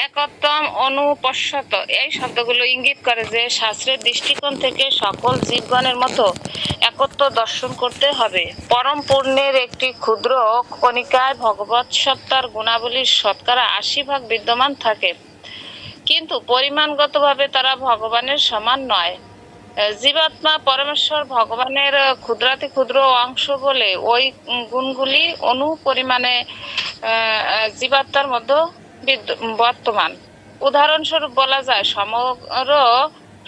একত্বম অনুপশ্যত এই শব্দগুলো ইঙ্গিত করে যে শাস্ত্রের দৃষ্টিকোণ থেকে সকল জীবগণের মতো একত্ব দর্শন করতে হবে। পরম পূর্ণের একটি ক্ষুদ্র কণিকায় ভগবৎ সত্তার গুণাবলীর শতকরা ৮০% বিদ্যমান থাকে, কিন্তু পরিমাণগতভাবে তারা ভগবানের সমান নয়। জীবাত্মা পরমেশ্বর ভগবানের ক্ষুদ্রাতি ক্ষুদ্র অংশ বলে ওই গুণগুলি অণু পরিমাণে জীবাত্মার মধ্যে বর্তমান। উদাহরণস্বরূপ বলা যায়, সমগ্র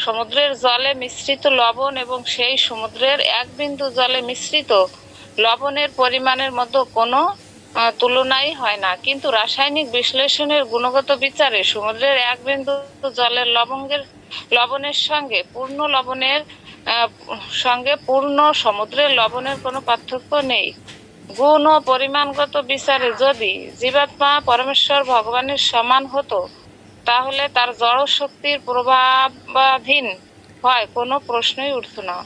সমুদ্রের জলে মিশ্রিত লবণ এবং সেই সমুদ্রের এক বিন্দু জলে মিশ্রিত লবণের পরিমাণের মধ্যে কোনো তুলনাই হয় না, কিন্তু রাসায়নিক বিশ্লেষণের গুণগত বিচারে সমুদ্রের এক বিন্দু জলের লবণের সঙ্গে পূর্ণ সমুদ্রের লবণের কোনো পার্থক্য নেই। গুণ ও পরিমাণগত বিচারে যদি জীবাত্মা পরমেশ্বর ভগবানের সমান হতো, তাহলে তার জড় শক্তির প্রভাবাধীন হয় কোনো প্রশ্নই উঠত না।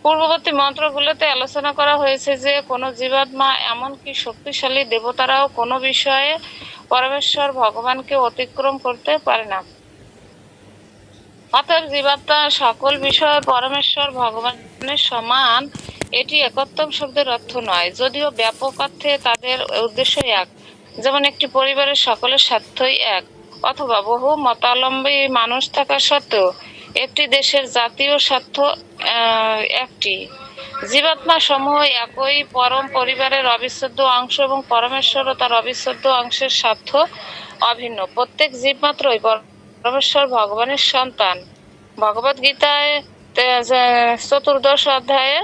পূর্ববর্তী মন্ত্রগুলোতে আলোচনা করা হয়েছে যে কোনো জীবাত্মা, এমনকি শক্তিশালী দেবতারাও কোনো বিষয়ে পরমেশ্বর ভগবানকে অতিক্রম করতে পারে না। অতএব জীবাত্মা সকল বিষয়ে পরমেশ্বর ভগবানের সমান, এটি একত্বম শব্দের অর্থ নয়, যদিও ব্যাপক অর্থে তাদের উদ্দেশ্য এক। যেমন একটি পরিবারের সকলের স্বার্থই এক, অথবা বহু মতাবলম্বী মানুষ থাকা সত্ত্বেও একটি দেশের জাতীয় স্বার্থ একটি। জীবাত্মা সমূহ একই পরম পরিবারের অবিচ্ছেদ্য অংশ এবং পরমেশ্বর ও তার অবিচ্ছেদ্য অংশের স্বার্থ অভিন্ন। প্রত্যেক জীব মাত্রই পরমেশ্বর ভগবানের সন্তান। ভগবদ গীতায় 14 অধ্যায়ে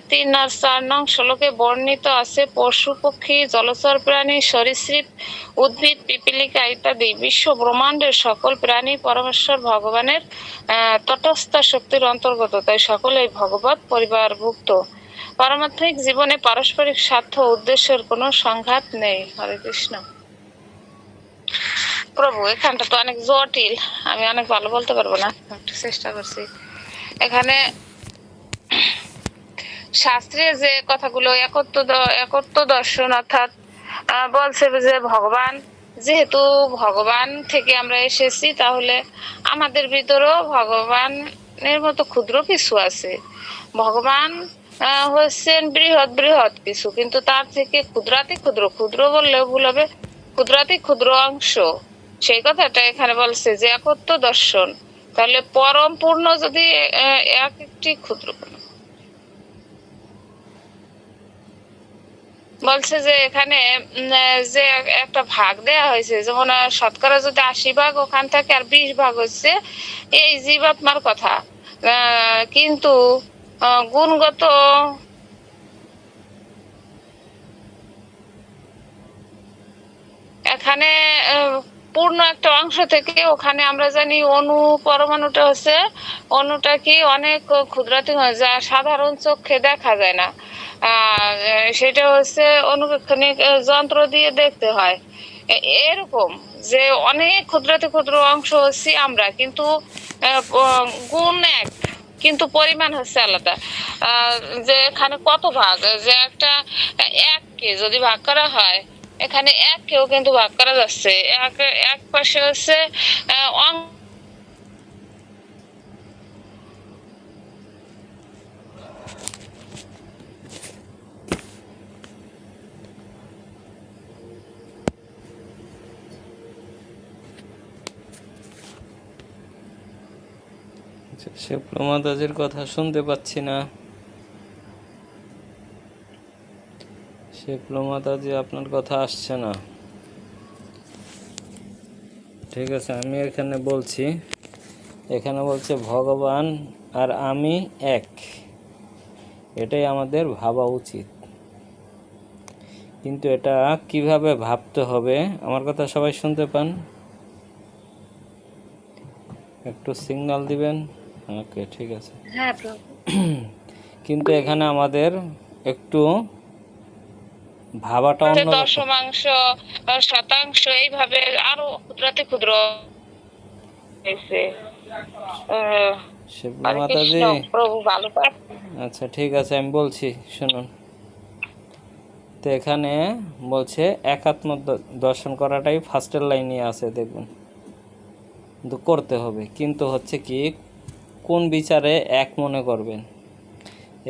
3 আর 4 নং শ্লোকে বর্ণিত আছে, পশু পক্ষী, জলচর প্রাণী, সরীসৃপ, উদ্ভিদ, পিপীলিকা ইত্যাদি বিশ্ব ব্রহ্মাণ্ডের সকল প্রাণী পরমেশ্বর ভগবানের তটস্থ শক্তির অন্তর্গত, তাই সকলেই ভগবত পরিবারভুক্ত। পারমার্থিক জীবনে পারস্পরিক স্বার্থ উদ্দেশ্যের কোনো সংঘাত নেই। হরে কৃষ্ণ। প্রভু, এখানটা তো অনেক জটিল, আমি অনেক ভালো বলতে পারবো না, একটু চেষ্টা করছি। এখানে শাস্ত্রে যে কথাগুলো একত্ব দর্শন, অর্থাৎ বলছে যে ভগবান, যেহেতু ভগবান থেকে আমরা এসেছি, তাহলে আমাদের ভিতরেও ভগবানের মতো ক্ষুদ্র কিছু আছে। ভগবান হচ্ছেন বৃহৎ কিছু, কিন্তু তার থেকে ক্ষুদ্রাতি ক্ষুদ্র বললেও ভুল হবে, ক্ষুদ্রাতি ক্ষুদ্র অংশ, সেই কথাটা এখানে বলছে যে একত্ব দর্শন। তাহলে পরম পূর্ণ যদি একটি ক্ষুদ্র, বলছে যে এখানে যে একটা ভাগ দেয়া হয়েছে, যেমন শতকরা যদি 80% ওখান থেকে আর 20% হচ্ছে এই জীবাত্মার কথা, কিন্তু গুণগত এখানে পূর্ণ একটা অংশ থেকে ওখানে আমরা জানি অণু পরমাণুটা হচ্ছে, অণুটা কি অনেক ক্ষুদ্রাতি হয়, যা সাধারণ চোখে দেখা যায় না, সেটা হচ্ছে অনুবীক্ষণিক যন্ত্র দিয়ে দেখতে হয়। এরকম যে অনেক ক্ষুদ্রাতি ক্ষুদ্র অংশ হচ্ছে আমরা, কিন্তু গুণ এক, কিন্তু পরিমাণ হচ্ছে আলাদা। যে এখানে কত ভাগ, যে একটা এককে যদি ভাগ করা হয়, এখানে এককেও কিন্তু ভাগ করা যাচ্ছে, এক পাশে হচ্ছে শেফলা মাতাজির কথা শুনতে পাচ্ছি না। শেফলা মাতাজি, আপনার কথা আসছে না। ঠিক আছে, আমি এখানে বলছি, এখানে বলছে ভগবান আর আমি এক, এটাই আমাদের ভাবা উচিত। কিন্তু এটা কিভাবে ভাবতে হবে, আমার কথা সবাই শুনতে পান? একটু সিগন্যাল দিবেন। ওকে, ঠিক আছে। হ্যাঁ, কিন্তু এখানে আমাদের একটু ভাবাটা অন্য, দশমাংশ, শতাংশ, এইভাবে আরো ক্ষুদ্রাতি ক্ষুদ্র হয়েছে। শেফলা মাতাজি, প্রভু ভালো। আচ্ছা ঠিক আছে, আমি বলছি শুনুন। তো এখানে বলছে একাত্ম দর্শন করাটাই ফার্স্টের লাইনে আছে, দেখুন। কিন্তু করতে হবে, কিন্তু হচ্ছে কি কোন বিচারে এক মনে করবেন।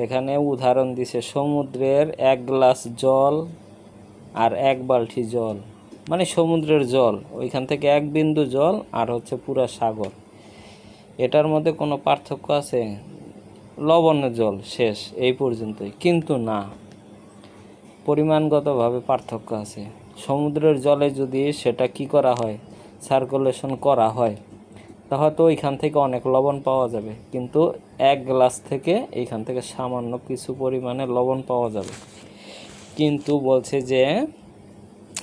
এখানে উদাহরণ দিছে সমুদ্রের 1 গ্লাস জল আর 1 বালতি জল, মানে সমুদ্রের জল, ওইখান থেকে 1 বিন্দু জল আর হচ্ছে পুরা সাগর, এটার মধ্যে কোনো পার্থক্য আছে? লবণের জল শেষ, এই পর্যন্তই। কিন্তু না, পরিমাণগতভাবে পার্থক্য আছে। সমুদ্রের জলে যদি সেটা কি করা হয়, সার্কুলেশন করা হয়, তাহলে তো ওইখান থেকে অনেক লবণ পাওয়া যাবে, কিন্তু 1 গ্লাস থেকে এইখান থেকে সামান্য কিছু পরিমাণে লবণ পাওয়া যাবে। কিন্তু বলছে যে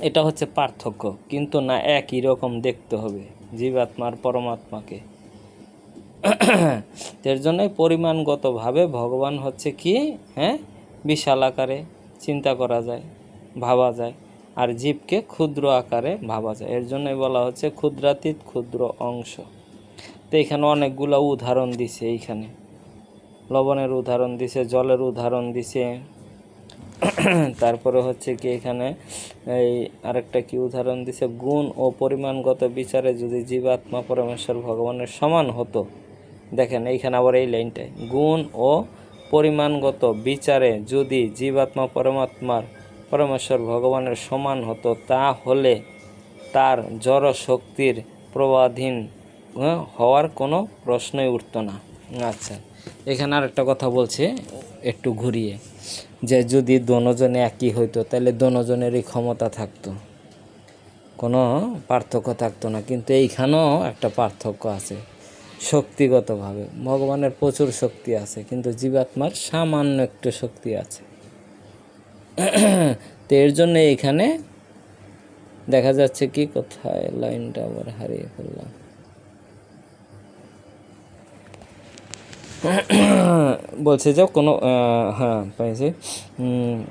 এটা হচ্ছে পার্থক্য, কিন্তু না, একই রকম দেখতে হবে জীবাত্মার পরমাত্মাকে। এর জন্যই পরিমাণগতভাবে ভগবান হচ্ছে কি, বিশাল আকারে চিন্তা করা যায়, ভাবা যায়, আর জীবকে ক্ষুদ্র আকারে ভাবা যায়। এর জন্যই বলা হচ্ছে ক্ষুদ্রাতীত ক্ষুদ্র অংশ। তো এখানে অনেকগুলো উদাহরণ দিছে, এইখানে লবণের উদাহরণ দিছে, জলের উদাহরণ দিছে, তারপরে হচ্ছে কি এখানে এই আরেকটা কি উদাহরণ দিছে, গুণ ও পরিমাণগত বিচারে যদি জীবাত্মা পরমেশ্বর ভগবানের সমান হতো। দেখেন এইখানে আবার এই লাইনটায়, গুণ ও পরিমাণগত বিচারে যদি জীবাত্মা পরমেশ্বর ভগবানের সমান হতো, তাহলে তার জড় শক্তির প্রবাধীন হওয়ার কোনো প্রশ্নই উঠত না। আচ্ছা, এখানে আরেকটা কথা বলছে একটু ঘুরিয়ে, যে যদি দোনোজনে একই হইতো তাহলে দোনোজনেরই ক্ষমতা থাকতো, কোনো পার্থক্য থাকতো না। কিন্তু এইখানেও একটা পার্থক্য আছে, শক্তিগতভাবে ভগবানের প্রচুর শক্তি আছে, কিন্তু জীবাত্মার সামান্য একটু শক্তি আছে। তো এর জন্য এখানে দেখা যাচ্ছে কি, কোথায় লাইনটা আবার হারিয়ে ফেললাম, বলছে যে কোনো পাইছি,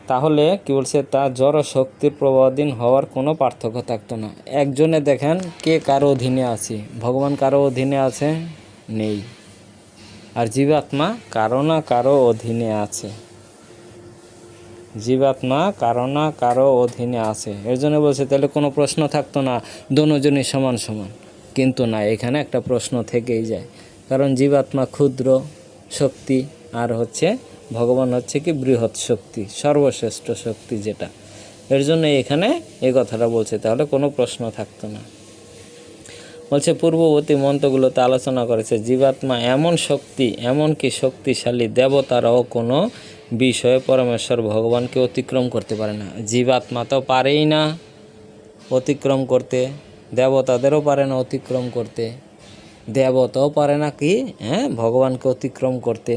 তাহলে কি বলছে, তা জড় শক্তির প্রবাধীন হওয়ার কোনো পার্থক্য থাকতো না। একজনে দেখেন কে কারো অধীনে আছে, ভগবান কারো অধীনে আছে নেই, আর জীবাত্মা কারো না কারো অধীনে আছে, জীবাত্মা কারো না কারো অধীনে আছে। এর জন্য বলছে তাহলে কোনো প্রশ্ন থাকতো না দোনোজনই সমান সমান। কিন্তু না, এখানে একটা প্রশ্ন থেকেই যায়, কারণ জীবাত্মা ক্ষুদ্র শক্তি, আর হচ্ছে ভগবান হচ্ছে কি বৃহৎ শক্তি, সর্বশ্রেষ্ঠ শক্তি যেটা। এর জন্য এখানে এই কথাটা বলছে, তাহলে কোনো প্রশ্ন থাকতো না। বলছে পূর্ববর্তী মন্ত্রগুলোতে আলোচনা করেছে জীবাত্মা এমন শক্তি, এমনকি শক্তিশালী দেবতারাও কোনো বিষয়ে পরমেশ্বর ভগবানকে অতিক্রম করতে পারে না। জীবাত্মা তো পারেই না অতিক্রম করতে, দেবতাদেরও পারে না অতিক্রম করতে, দেবতাও পারে না কি ভগবানকে অতিক্রম করতে।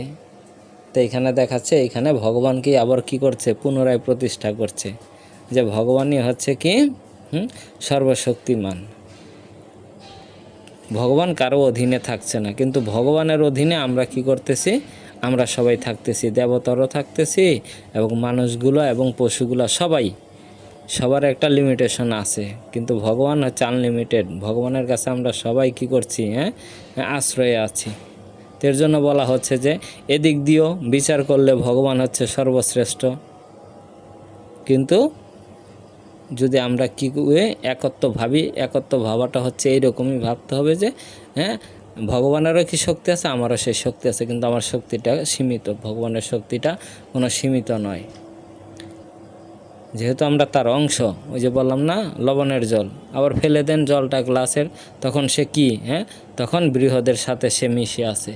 তো এখানে দেখাচ্ছে, এখানে ভগবানকে আবার কি করছে, পুনরায় প্রতিষ্ঠা করছে, যে ভগবানই হচ্ছে কি সর্বশক্তিমান। ভগবান কারো অধীনে থাকছে না, কিন্তু ভগবানের অধীনে আমরা কি করতেছি, আমরা সবাই থাকতেছি, দেবতারও থাকতেছি, এবং মানুষগুলো এবং পশুগুলো সবার একটা লিমিটেশন আছে, কিন্তু ভগবান হচ্ছে আনলিমিটেড। ভগবানের কাছে আমরা সবাই কি করছি, আশ্রয়ে আছি। এর জন্য বলা হচ্ছে যে এদিক দিয়েও বিচার করলে ভগবান হচ্ছে সর্বশ্রেষ্ঠ, কিন্তু যদি আমরা কি একত্ব ভাবি, একত্ব ভাবাটা হচ্ছে এইরকমই ভাবতে হবে যে ভগবানেরও কি শক্তি আছে, আমারও সেই শক্তি আছে, কিন্তু আমার শক্তিটা সীমিত, ভগবানের শক্তিটা কোনো সীমিত নয়। যেহেতু আমরা তার অংশ, ওই যে বললাম না লবণের জল, আবার ফেলে দেন জলটা গ্লাসের, তখন সে কি তখন বৃহদের সাথে সে মিশে আছে।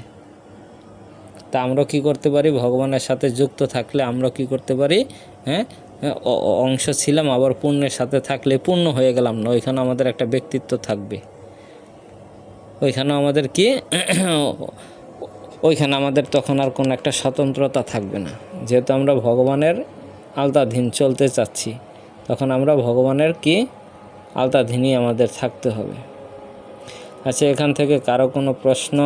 তা আমরা কি করতে পারি, ভগবানের সাথে যুক্ত থাকলে আমরা কি করতে পারি, অংশ ছিলাম, আবার পূর্ণের সাথে থাকলে পূর্ণ হয়ে গেলাম না, ওইখানে আমাদের একটা ব্যক্তিত্ব থাকবে, ওইখানে আমাদের কি ওইখানে আমাদের তখন আর কোনো একটা স্বতন্ত্রতা থাকবে না। যেহেতু আমরা ভগবানের আওতাধীন চলতে চাচ্ছি, তখন আমরা ভগবানের কি আওতাধীনই আমাদের থাকতে হবে। আচ্ছা, এখান থেকে কারো কোনো প্রশ্ন?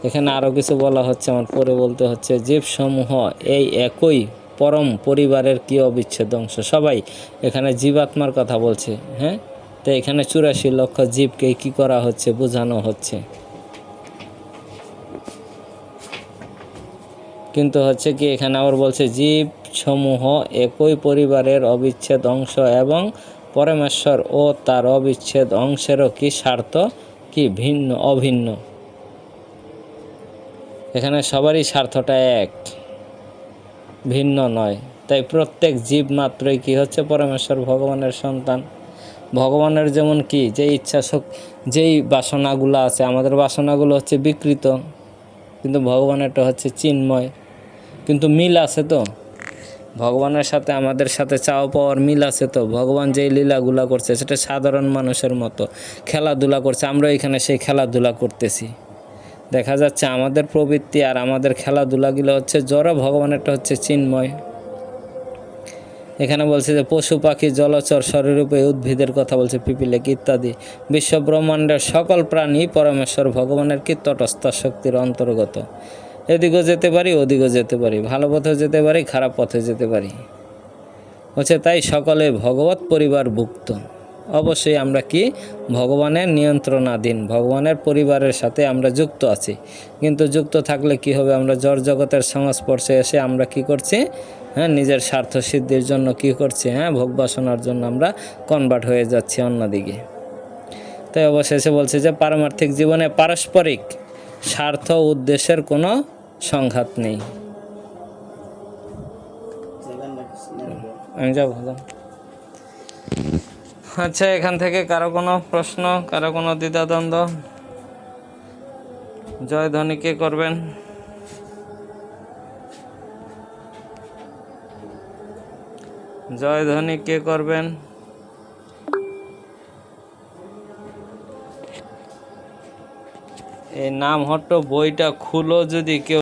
এখানে আরও কিছু বলা হচ্ছে, আমার পরে বলতে হচ্ছে, জীবসমূহ এই একই পরম পরিবারের কি অবিচ্ছেদ্য অংশ। সবাই এখানে জীবাত্মার কথা বলছে, তো এখানে 84 লক্ষ জীবকে কি করা হচ্ছে, বোঝানো হচ্ছে। কিন্তু হচ্ছে কি এখানে আবার বলছে জীব সমূহ একই পরিবারের অবিচ্ছেদ অংশ এবং পরমেশ্বর ও তার অবিচ্ছেদ অংশেরও কি স্বার্থ কি ভিন্ন অভিন্ন? এখানে সবারই স্বার্থটা এক, ভিন্ন নয়। তাই প্রত্যেক জীব মাত্রই কি হচ্ছে পরমেশ্বর ভগবানের সন্তান। ভগবানের যেমন কি যে ইচ্ছা যেই বাসনাগুলো আছে, আমাদের বাসনাগুলো হচ্ছে বিকৃত, কিন্তু ভগবানেরটা হচ্ছে চিন্ময়। কিন্তু মিল আছে তো, ভগবানের সাথে আমাদের সাথে চাওয়া পাওয়ার মিল আছে তো। ভগবান যেই লীলাগুলা করছে সেটা সাধারণ মানুষের মতো খেলাধুলা করছে, আমরা এখানে সেই খেলাধুলা করতেছি। দেখা যাচ্ছে আমাদের প্রবৃত্তি আর আমাদের খেলাধুলাগুলো হচ্ছে জড়, ভগবানেরটা হচ্ছে চিন্ময়। এখানে বলছে যে পশু পাখি জলচর সরীরূপে উদ্ভিদের কথা বলছে, পিপিলিকা ইত্যাদি বিশ্ব ব্রহ্মাণ্ডের সকল প্রাণী পরমেশ্বর ভগবানের কি তটস্থ শক্তির অন্তর্গত। এদিকেও যেতে পারি ওদিকেও যেতে পারি, ভালো পথে যেতে পারি খারাপ পথে যেতে পারি হচ্ছে। তাই সকলে ভগবত পরিবারভুক্ত। অবশ্যই আমরা কি ভগবানের নিয়ন্ত্রণাধীন, ভগবানের পরিবারের সাথে আমরা যুক্ত আছি। কিন্তু যুক্ত থাকলে কি হবে, আমরা জড় জগতের সংস্পর্শে এসে আমরা কি করছি, নিজের স্বার্থ সিদ্ধির জন্য কি করছি, ভোগ বাসনার জন্য আমরা কনভার্ট হয়ে যাচ্ছি অন্যদিকে। তাই অবশেষে বলছে যে পারমার্থিক জীবনে পারস্পরিক স্বার্থ উদ্দেশ্যের কোনো সংঘাত নেই। আমি যাবো। আচ্ছা, এখান থেকে কারো কোনো প্রশ্ন, কারো কোনো দ্বিধাদ্বন্দ্ব? জয়ধ্বনি কে করবেন? জয়ধ্বনি কে করবেন? এই নামহট্ট বইটা খুলো যদি কেউ